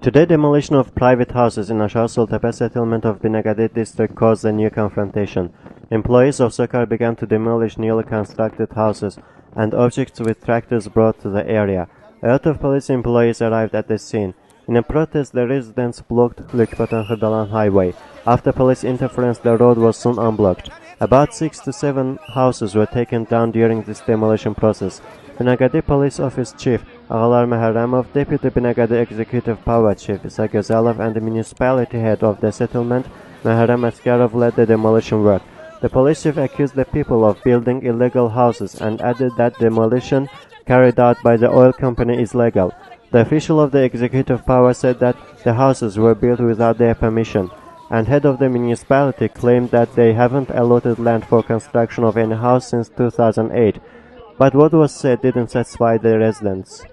Today, demolition of private houses in Aşağı Tepe settlement of Binagadi district caused a new confrontation. Employees of Sokar began to demolish newly constructed houses and objects with tractors brought to the area. A lot of police employees arrived at the scene. In a protest, the residents blocked Lükbatan-Hırdalan highway. After police interference, the road was soon unblocked. About 6 to 7 houses were taken down during this demolition process. Binagadi Police Office Chief Ağalar Mehremov, Deputy Binagadi Executive Power Chief Isa Gözalov, and the municipality head of the settlement, Mehrem Askarov, led the demolition work. The police chief accused the people of building illegal houses and added that demolition carried out by the oil company is legal. The official of the executive power said that the houses were built without their permission, and head of the municipality claimed that they haven't allotted land for construction of any house since 2008. But what was said didn't satisfy the residents.